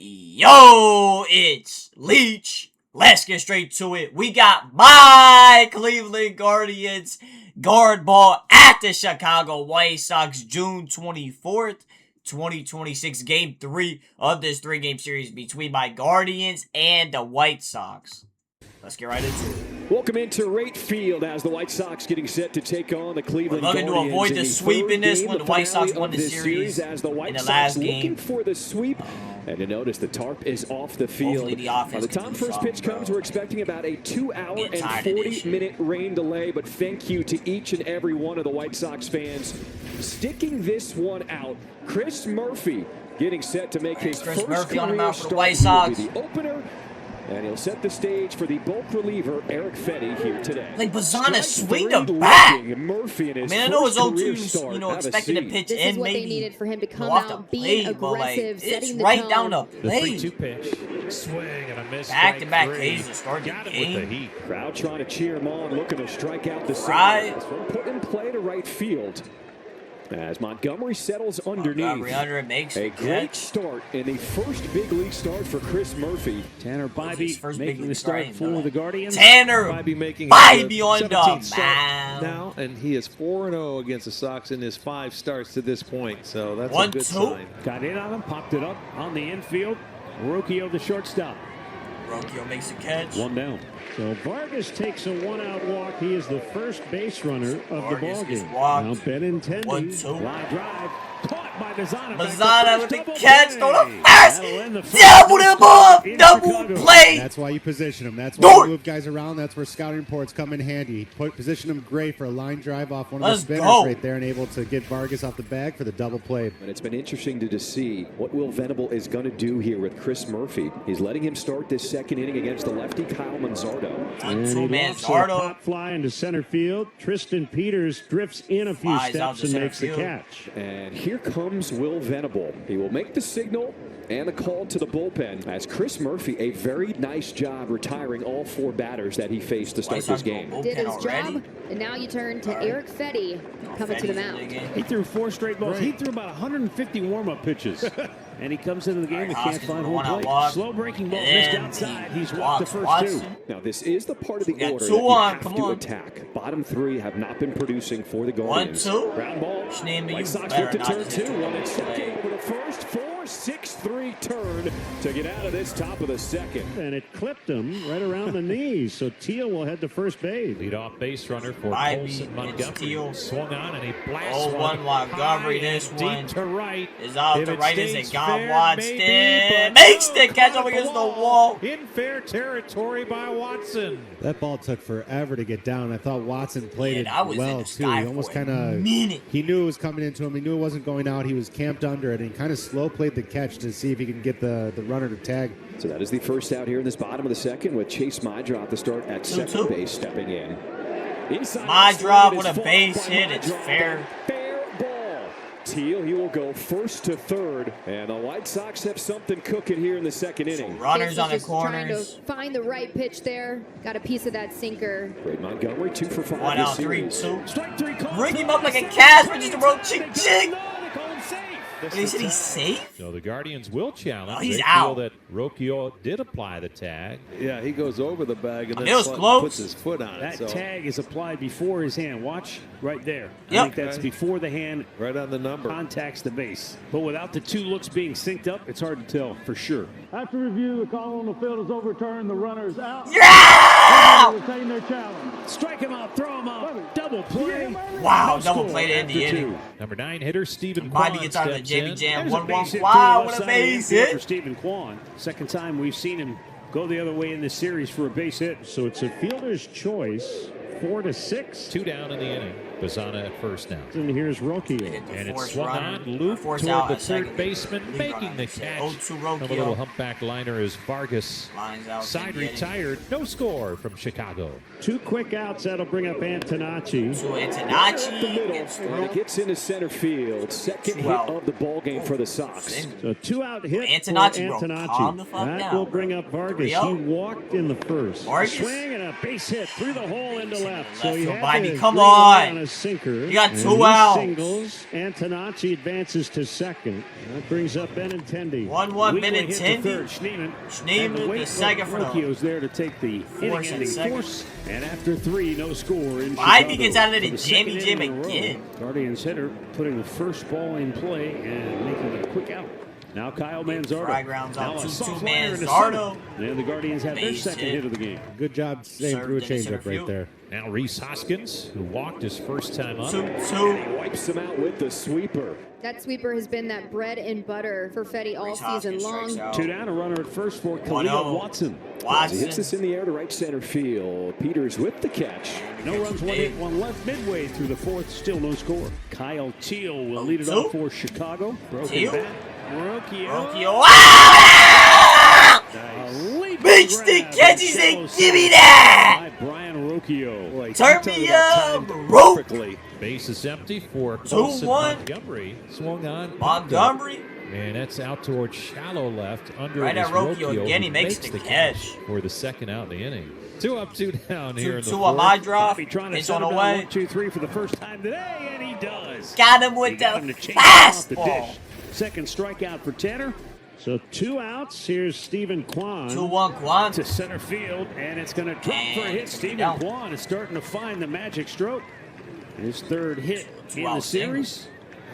Yo, it's Leach. Let's get straight to it. We got my Cleveland Guardians guard ball at the Chicago White Sox June 24th, 2026. Game 3 of this 3-game series between my Guardians and the White Sox. Let's get right into it. Welcome into Right Field as the White Sox getting set to take on the Cleveland Guardians. We're looking to avoid the sweep in this one. The White Sox won the series as the White in the Sox last game. Looking for the sweep. And you notice the tarp is off the field. By the time first pitch comes, we're expecting about a 2-hour and 40-minute rain delay. But thank you to each and every one of the White Sox fans sticking this one out. Chris Murphy getting set to make his first career start. He will be the opener. And he'll set the stage for the bulk reliever, Eric Fetty, here today. Like, Bazana swing the bat. Murphy in his I know it's 0-2, expecting to pitch this in is what maybe they needed for him to come off out, the being plate, but like, aggressive, it's setting the right tone. down the The plate. 3-2 pitch, swing and a miss. Back-to-back Ks to start the Got it game. with the heat. Crowd trying to cheer him on, looking to strike out the Right. side. Put in play to right field. As Montgomery settles underneath. Montgomery under it makes a great catch. start in the first big league start for Chris Murphy. Tanner Bybee making the start start for the Guardians. Tanner Bybee on the 17th start mound. now, and he is 4-0 against the Sox in his 5 starts to this point. So that's a 1-2. good sign. Got in on him, popped it up on the infield. Rocchio, the shortstop. Rocchio makes a catch. One down. So Vargas takes a one-out walk. He is the first base runner of Vargas the is ballgame. walked. Now Benintendi, 1-2. line drive, caught by Bazana. Bazana with the Double catch, play. throw the That'll end the first, first double them up, in double Chicago. play. That's why you position them. That's why you move guys around. That's where scouting reports come in handy. Position them great for a line drive off one of the spinners right there and able to get Vargas off the bag for the double play. And it's been interesting to see what Will Venable is going to do here with Chris Murphy. He's letting him start this second inning against the lefty Kyle Manzardo. And he lofts a pop fly into center field. Tristan Peters drifts in a few steps and makes the catch. And here comes Will Venable. He will make the signal and the call to the bullpen as Chris Murphy, a very nice job retiring all 4 batters that he faced to start this game. Did his job, and now you turn to Eric Fetty coming to the mound. He threw 4 straight balls. He threw about 150 warm-up pitches. And he comes into the game and can't find home plate. Slow breaking ball missed outside. He's walked the first 2. Now this is the part of the order that you have to attack. Bottom 3 have not been producing for the Guardians. 1-2. Ground ball. White Sox look to turn 2. One at second over the first. 4-6-3 turn to get out of this top of the second. And it clipped him right around the knees. So Teal will head to first base. Lead-off base runner for Colson Montgomery. Swung on and he blasts one Montgomery. This one deep to right. Is out to right as it got Watson. Makes the catch up against the wall. In fair territory by Watson. That ball took forever to get down. I thought Watson played it well too. He almost kind of he knew it was coming into him. He knew it wasn't going out. He was camped under it and he kind of slow played the catch to see if he can get the runner to tag. So that is the first out here in this bottom of the second with Chase Mydrop to start at second base stepping in. Mydrop with a base hit. It's fair. Teal, he will go first to third, and the White Sox have something cooking here in the second inning. Runners on the Trying corners. to find the right pitch there. Got a piece of that sinker. Great Montgomery, 2 for 5. 1 out, 3-2. Bring him up like a Casper, just a roll ching ching. He said he's safe? So the Guardians will challenge. Oh, he's they out. Feel that Rocchio did apply the tag. Yeah, he goes over the bag and then it was close. puts his foot on it. That tag is applied before his hand. Watch right there. Yep. I think that's before the hand right on the number contacts the base. But without the 2 looks being synced up, it's hard to tell for sure. After review, the call on the field is overturned. The runner is out. Yeah! Retain their challenge. Strike him out, throw him out. Double play. Wow, double play to end the inning. Number 9 hitter Stephen Bobby Kwan gets out of the steps Jimmy in. Jam. There's a 1-1 base hit fly. to the What a left base side for hit. Stephen Kwan. Second time we've seen him go the other way in this series for a base hit. So it's a fielder's choice. 4-6. 2 down in the inning. Bazana at first now. And here's Rocchio. And it's swung on, looped toward the third baseman, making the catch. A little humpback liner as Vargas side retired. No score from Chicago. 2 quick outs. That'll bring up Antonacci. So the Antonacci middle, and it gets into center field. Second hit of the ball game for the Sox. So 2-out hit Antonacci, for bro. Calm the Antonacci. fuck That down, will bro. bring up Vargas. 3-0. He walked in the first. Vargas? Swing and a base hit through the hole into left. Left So he field. had Bobby, to come bring it on on. a sinker. You got and 2 outs. Singles. Antonacci advances to second. That brings up Benintendi. 1-1 Benintendi. Schneemann the second for Rocchio's there to take the inning-ending force. And after 3, no score in Ivy Chicago. gets out of it For and the second Jamie Jim inning in a row, again. Guardians hitter putting the first ball in play and making it a quick out. Now Kyle Manzardo. Fry grounds out Now a 2-2 soft liner into Manzardo. center. And the Guardians have their Base second hit of the game. Good job staying through a changeup right there. Now Reese Hoskins, who walked his first time up. 2-2. He wipes him out with the sweeper. That sweeper has been that bread and butter for Fetty all season long. 2 down, a runner at first for Khalil Watson. As he hits this in the air to right center field. Peters with the catch. No runs, 1 hit, 1 left midway through the fourth, still no score. Kyle Teal will lead it off for Chicago. Broken bat. Rocchio. Ah! Reach the catch, he said, give me that! Brian Rocchio. Turn me up, perfectly. Base is empty for Colson 2-1. Montgomery. Swung on. Montgomery. And that's out towards shallow left. Under Right at Rocchio again, he who makes the catch. for the second out in the inning. 2 up, 2 down here in the 2-2 on fourth. my drop. Trying to It's set on the him down way. 1-2-3 for the first time today, and he does. Got him with He got him the to change off the fastball. dish. Second strikeout for Tanner. So 2 outs. Here's Stephen Kwan. 2-1 Kwan. To center field, and it's going to drop for a hit. And Stephen down. Kwan is starting to find the magic stroke. His third hit in the out series.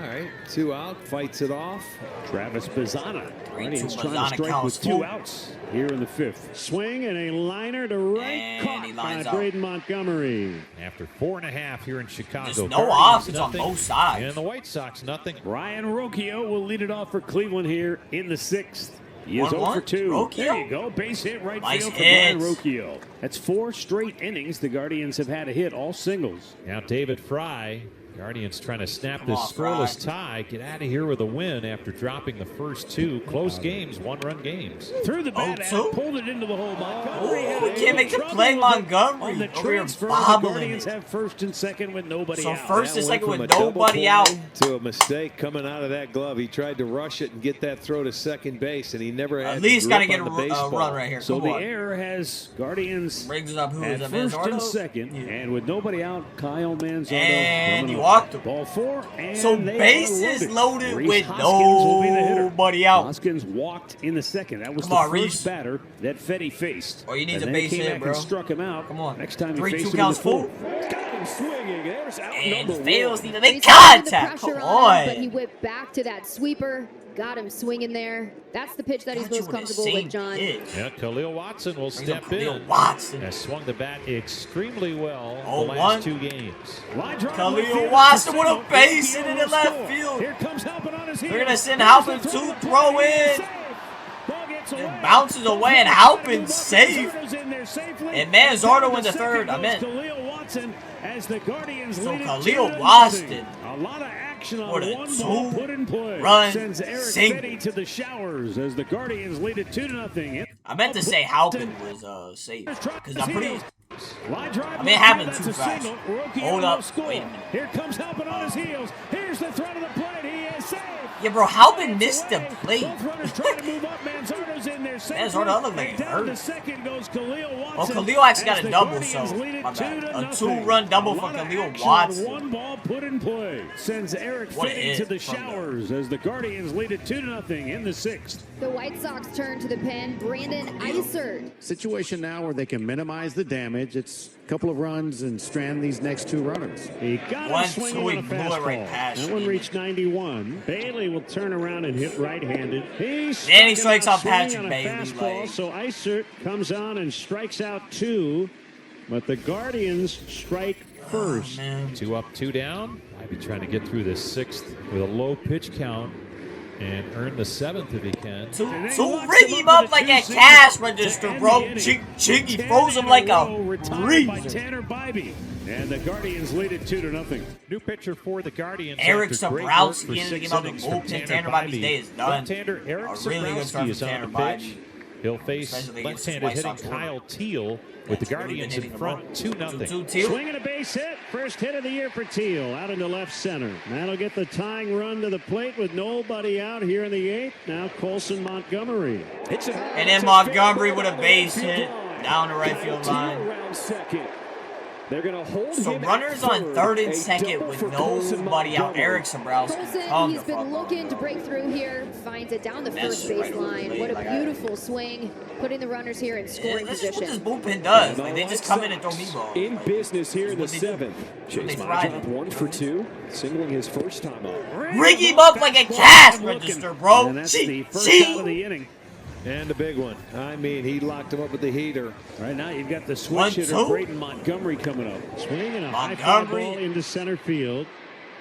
All right, 2 out, fights it off. Travis Bazzana. 3-2 Guardians trying to Bazzana strike counts with 2 full. outs here in the 5th. Swing and a liner to right. And he Caught by lines out. Braden Montgomery. After 4.5 here in Chicago. There's no Guardians offense on nothing, both sides. And the White Sox nothing. Brian Rocchio will lead it off for Cleveland here in the 6th. He is 0 for 1-1. 2. Rocchio? There you go. Base hit right Nice field for Brian hits. Rocchio. That's 4 straight innings. The Guardians have had a hit, all singles. Now David Fry. Guardians trying to snap Come this on, scoreless Fry. tie. Get out of here with a win after dropping the first 2 close games, 1-run games. Through the bat, 0-2. pulled it into the hole. Montgomery Ooh, had we a can't make the trouble play, with it Montgomery. on the Over here transfer. The bobbling Guardians it. have first and second with nobody So out. first and That second went with from a double nobody play out. to a mistake coming out of that glove. He tried to rush it and get that throw to second base, and he never had At least got gotta to get a run right here. So Come the on. error has Guardians Brings it up. Who at is that? first and Manzardo? second, Yeah. and with nobody out, Kyle Manzardo. And coming he up. walked him. Ball 4, and So they bases are loaded Reese with Hoskins will be the hitter. nobody out. Hoskins walked in the second. That was Come the on, first Reese. batter that Fetty faced. Oh, he needs and a then base came hit, back bro. and struck him out. Come on. Next time he 3-2 faced him in counts the full. fourth. Got him swinging. There's out And number fails 1. to make He's putting the contact. pressure Come on him, but on. he whipped back to that sweeper. Got him swinging there. That's the pitch that he's Got you most with the comfortable same with, John. pitch. Yeah, Khalil Watson will Brings up step Khalil in. Watson. Has swung the bat extremely well the 0-1. last 2 games. Line drive Khalil left field Watson to with a single. base Rocchio hit in the will left score. field. Here comes Halpin on his They're gonna heels. send Here's Halpin the to throw. throw He is in. safe. Ball gets away. bounces away and Halpin's safe. In there safely. And Manzardo Down in the to third. second I goes meant. Khalil Watson as the Guardians So lead it Khalil 2-0. Watson A lot of action on with a one ball put in play. two-run Sends Eric single. Fetty to the showers as the Guardians lead it 2-0. I meant to say Halpin was safe because I'm pretty. Line drive. I mean, it happened that's too a fast. single. Rocchio Hold will up. score. Wait a minute. Here comes Halpin on his heels. Here's the throw to the plate. He is safe. Yeah, bro, Halpin missed the plate. Both runners trying to move up. Manzardo's in there safely. Manzardo looked like And he down to hurt. second goes Khalil Watson. Oh, Khalil actually got as a the double, Guardians so lead it my bad. A 2-0. two-run double A for lot of Khalil action Watson. on one ball put in play. Sends Eric What a Fetty hit to the from showers as the Guardians lead it 2-0 in the 6th. The White Sox turn to the pen. Brandon Isert. Situation now where they can minimize the damage. It's a couple of runs and strand these next 2 runners. He got One, him swinging two, on a he blew it right fastball. past That one you. reached 91. Bailey will turn around and hit right-handed. Then he He strikes out swinging Patrick on a Bailey, fastball, like- so Isert comes on and strikes out 2, but the Guardians strike first. Man. 2 up, 2 down. Might be trying to get through this 6th with a low pitch count and earn the 7th if he can. To ring him up like a cash register, bro. Chig, he froze him like a retired by reef. Tanner Bybee. And the Guardians lead it 2-0. New pitcher for the Guardians. Eric after great work Sabrowski for ended the 6 game out the innings from bullpen. Tanner Bybee's day is done. Left-hander Eric A really good start Sabrowski is from on Tanner the pitch. Bybee. He'll face Especially against left-handed White hitting Sox order. Kyle Teal with the That's really Guardians been in hitting front 2-0. 2-2 Teal. Swinging a base hit. First hit of the year for Teal. Out into left center. That'll get the tying run to the plate with nobody out here in the 8th. Now Colson Montgomery. And then Montgomery with a base hit down the right field line. Around second. They're going to hold so him runners on 3rd and 2nd with nobody out. Eric Sobrowski. Colson, he's been looking to break through here. Finds it down the first baseline. What a beautiful swing. Putting the runners here in scoring position. That's what this bullpen does. Like, they just come in and throw me balls. In business here in the 7th. Chase Mydrop 1 for 2, singling his first time up. Rig him up like a cash register, bro. And that's the first out of the inning. And the big one. I mean, he locked him up with the heater. Right now, you've got the switch hitter, Braden Montgomery, coming up. Swinging a high fly ball into center field.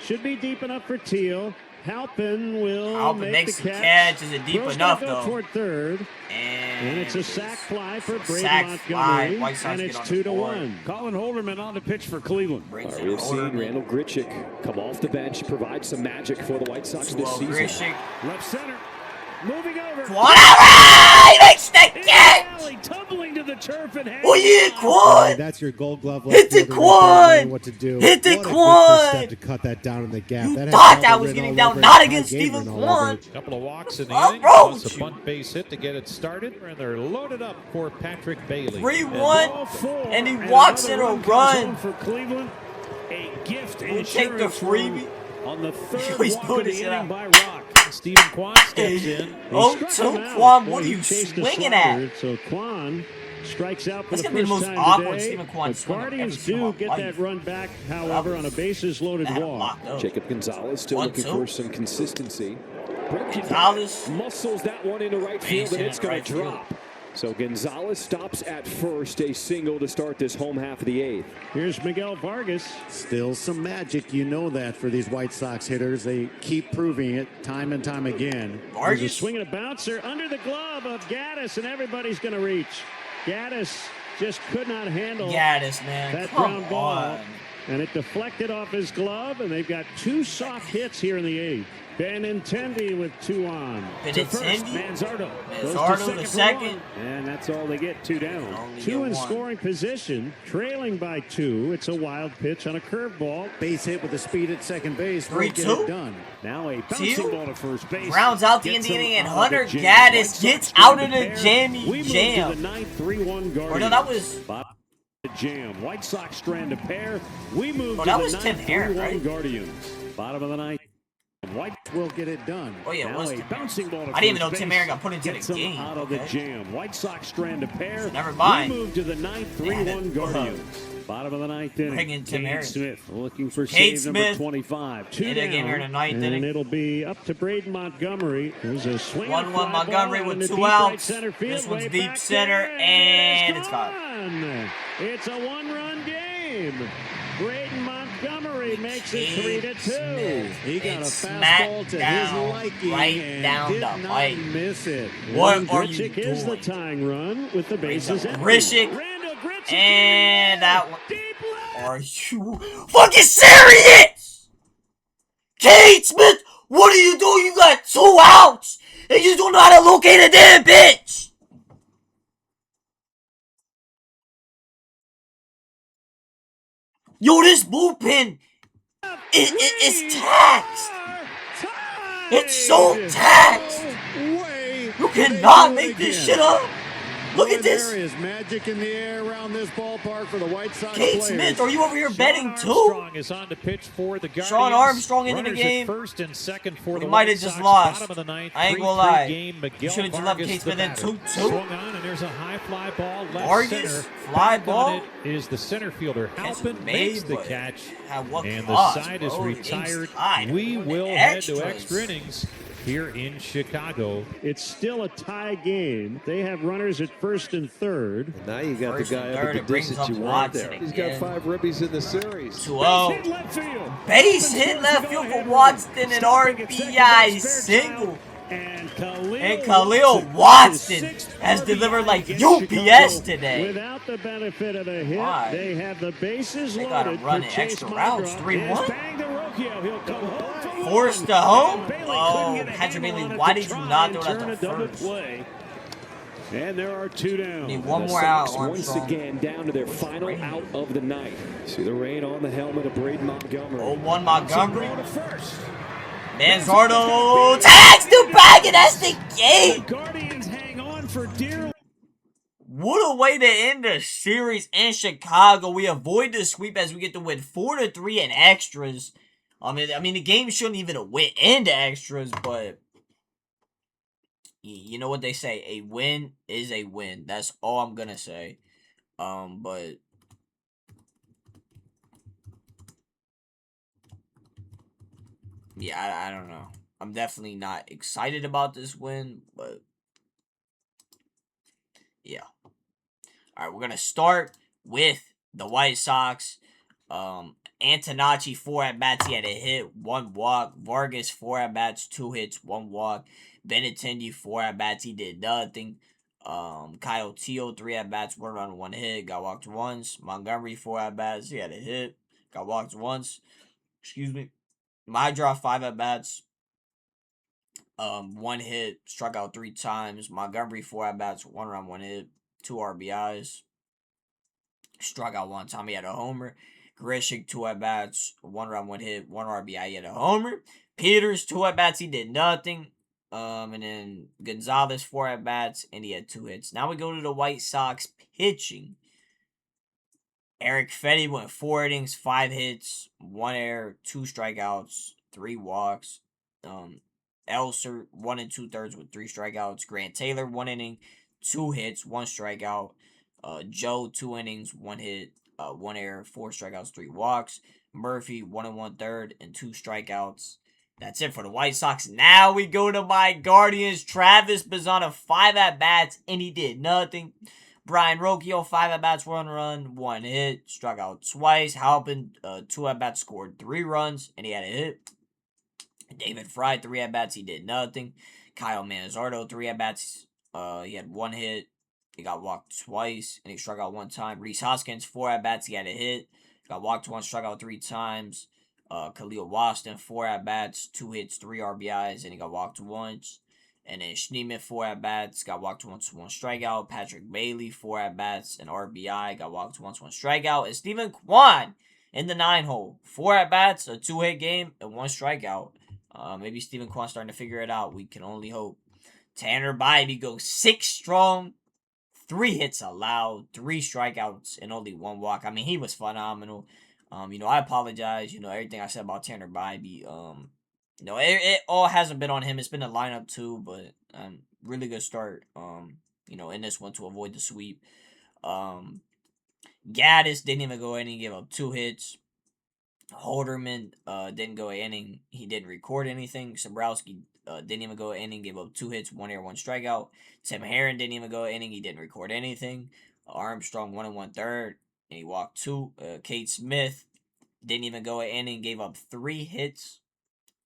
Should be deep enough for Teal. Halpin will make the catch. Is it deep enough, go though? Toward 3rd. And it's a sack fly for Braden Montgomery. And it's 2-1. Colin Holderman on the pitch for Cleveland. We have seen Randall Grichuk come off the bench, provide some magic for the White Sox this season. Left center. Moving over. Quan he makes the catch! Tumbling to the turf and oh yeah, Quan! That's your Gold Glove. Hit the Quan! What to do? Hit the What a Quan! step to cut that down in the gap. You that thought that was getting down, not against Stephen Quan. A couple of walks in the inning, plus a bunt base hit to get it started, and they're loaded up for Patrick Bailey. 3-1, and he walks in a run. For Cleveland, a gift We'll take the freebie. On the 3rd He's walk of the it inning by Rock. Stephen Quan steps in. Oh, Quan, what are you swinging at? So Quan strikes out for That's the gonna be first the most time awkward today. Stephen Quan The swing I've Guardians ever seen in do my get life. that run back, however, on a bases-loaded walk. Jacob Gonzalez still looking for some consistency. Gonzalez muscles that one into right field, and it's going to drop. So Gonzalez stops at first, a single to start this home half of the 8th. Here's Miguel Vargas. Still some magic, you know that, for these White Sox hitters. They keep proving it time and time again. There's a swing and a bouncer under the glove of Gaddis, and everybody's going to reach. Gaddis just could not handle that ground ball. And it deflected off his glove, and they've got 2 soft hits here in the 8th. Benintendi with 2 on. To first, Manzardo. Manzardo the second. And that's all they get, 2 down. 2 in scoring position, trailing by 2. It's a wild pitch on a curveball. Base hit with the speed at second base. 3-2. Done. Now a bouncing ball to first base. Rounds out the inning, and Hunter Gaddis gets out of the jammy jam. We move to the 9-3-1 Guardians. Or no, that was jam. White Sox strand a pair. We move to that the was Tim Herron, right? Guardians. Bottom of the 9th. White will get it done. Oh yeah, now a bouncing ball. I didn't even know Tim Herron got put into the game. Out of the jam. White Sox strand a pair. So never mind. We move to the 9-3-1 Guardians. Bottom of the 9th inning. Bring in Tim Herron. Smith looking for save number 25. 2 down. Game here in the 9th and inning. It'll be up to Braden Montgomery. There's a swing. 1-1 Montgomery with 2 outs. This one's deep center, and it's gone. It's a 1-run game. Braden Montgomery makes it 3-2. He got a fastball to his liking and did not miss it. What are you Grichuk is the tying run with the bases empty. Grichuk, and that one. Are you fucking serious? Kate Smith, what are you doing? You got 2 outs, and you don't know how to locate a damn pitch. Yo, this bullpen is taxed. It's so taxed. You cannot make this shit up. Look at this. There is magic in the air around this ballpark for the White Sox Kate players. Smith, are you over here betting too? Armstrong is on the pitch for the Guardians. Sean Armstrong into the Runners game. At first and second for We the might White have just Sox. lost. Bottom of the 9th, I ain't gonna lie. Game. You should have just left Kate Smith in 2-2. Swung on, and there's a high fly ball left Vargas, center. fly Back ball. on it is the center fielder. Halpin makes the catch, and the cost, side is bro? retired. Inside. We will head to extra innings here in Chicago. It's still a tie game. They have runners at first and third. And now you got First the guy and up third, at it the brings distance up you want Watson there. He's again. got 5 ribbies in the series. 2-0. Base hit left field for Watson, and RBI single. And Khalil Watson has delivered like UPS today. Without the benefit of a hit, Why? they have the bases They loaded. gotta run for it Chase extra routes. Mydrop. 3-1. Bang to Rocchio. He'll come home for Forced 1. to home? And Bailey Oh, couldn't get a Patrick handle Bailey, on it why to did you try not and throw it at turn the a double first? play. And there are 2 down. Need one The more out, Sox once Armstrong. again down to their final out of the night. See the rain on the helmet of Braden Montgomery. 0-1 Montgomery. To first. Manzardo tags the bag, and that's the game. Guardians hang on for dear. What a way to end the series in Chicago. We avoid the sweep as we get to win 4-3 in extras. I mean, the game shouldn't even win into extras, but you know what they say, a win is a win. That's all I'm gonna say. But yeah, I don't know. I'm definitely not excited about this win, but yeah. All right, we're gonna start with the White Sox. Antonacci 4 at bats, he had a hit, 1 walk. Vargas 4 at bats, 2 hits, 1 walk. Benintendi 4 at bats, he did nothing. Kyle Teo 3 at bats, 1 run, 1 hit, got walked once. Montgomery 4 at bats, he had a hit, got walked once. Excuse me. Mydra 5 at bats, 1 hit, struck out 3 times. Montgomery 4 at bats, 1 run, 1 hit, 2 RBIs. Struck out 1 time, he had a homer. Grishik 2 at bats, 1 run, 1 hit, 1 RBI, he had a homer. Peters 2 at bats, he did nothing. And then Gonzalez 4 at bats, and he had 2 hits. Now we go to the White Sox pitching. Eric Fetty went 4 innings, 5 hits, 1 error, 2 strikeouts, 3 walks. Elser 1 2/3 with 3 strikeouts. Grant Taylor 1 inning, 2 hits, 1 strikeout. Joe 2 innings, 1 hit, 1 error, 4 strikeouts, 3 walks. Murphy 1 1/3 and 2 strikeouts. That's it for the White Sox. Now we go to my Guardians. Travis Bazzana 5 at bats and he did nothing. Brian Rocchio 5 at bats, 1 run, 1 hit, struck out twice. Halpin 2 at bats, scored 3 runs and he had a hit. David Fry 3 at bats, he did nothing. Kyle Manzardo 3 at bats, he had 1 hit. He got walked twice, and he struck out 1 time. Reese Hoskins, 4 at-bats. He had a hit. Got walked once, struck out 3 times. Khalil Waston, 4 at-bats, 2 hits, 3 RBIs, and he got walked once. And then Schneemann, 4 at-bats, got walked once, 1 strikeout. Patrick Bailey, 4 at-bats, and RBI, got walked once, 1 strikeout. And Stephen Kwan in the 9-hole. 4 at-bats, a 2-hit game, and 1 strikeout. Maybe Stephen Kwan starting to figure it out. We can only hope. Tanner Bybee goes 6 strong. 3 hits allowed, 3 strikeouts, and only 1 walk. I mean, he was phenomenal. I apologize. Everything I said about Tanner Bybee. It all hasn't been on him. It's been the lineup too, but really good start. In this one to avoid the sweep. Gaddis didn't even go in and give up 2 hits. Holderman didn't go inning. He didn't record anything. Sobrowski didn't even go inning. Gave up 2 hits, 1 error, 1 strikeout. Tim Herron didn't even go inning. He didn't record anything. Armstrong 1 1/3 and he walked 2. Kate Smith didn't even go inning. Gave up 3 hits,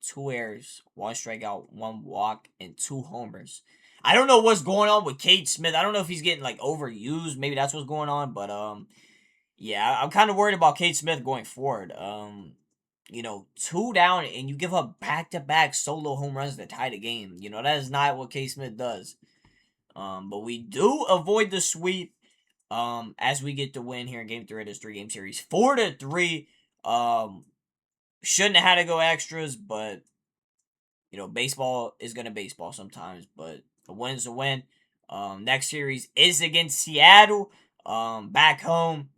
2 errors, 1 strikeout, 1 walk, and 2 homers. I don't know what's going on with Kate Smith. I don't know if he's getting overused. Maybe that's what's going on. But yeah, I'm kind of worried about Kate Smith going forward. 2 down and you give up back-to-back solo home runs to tie the game. That is not what Kate Smith does. But we do avoid the sweep as we get the win here in Game 3 of this 3-game series. 4-3. Shouldn't have had to go extras, but, baseball is going to baseball sometimes. But a win's a win. Next series is against Seattle. Back home.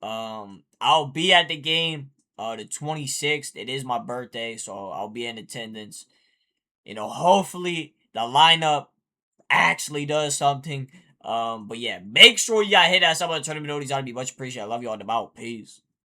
I'll be at the game the 26th. It is my birthday, so I'll be in attendance. Hopefully the lineup actually does something. But yeah, make sure you hit that sub button, turn them notifications on. It'd be much appreciated. I love you all. I'm out. Peace.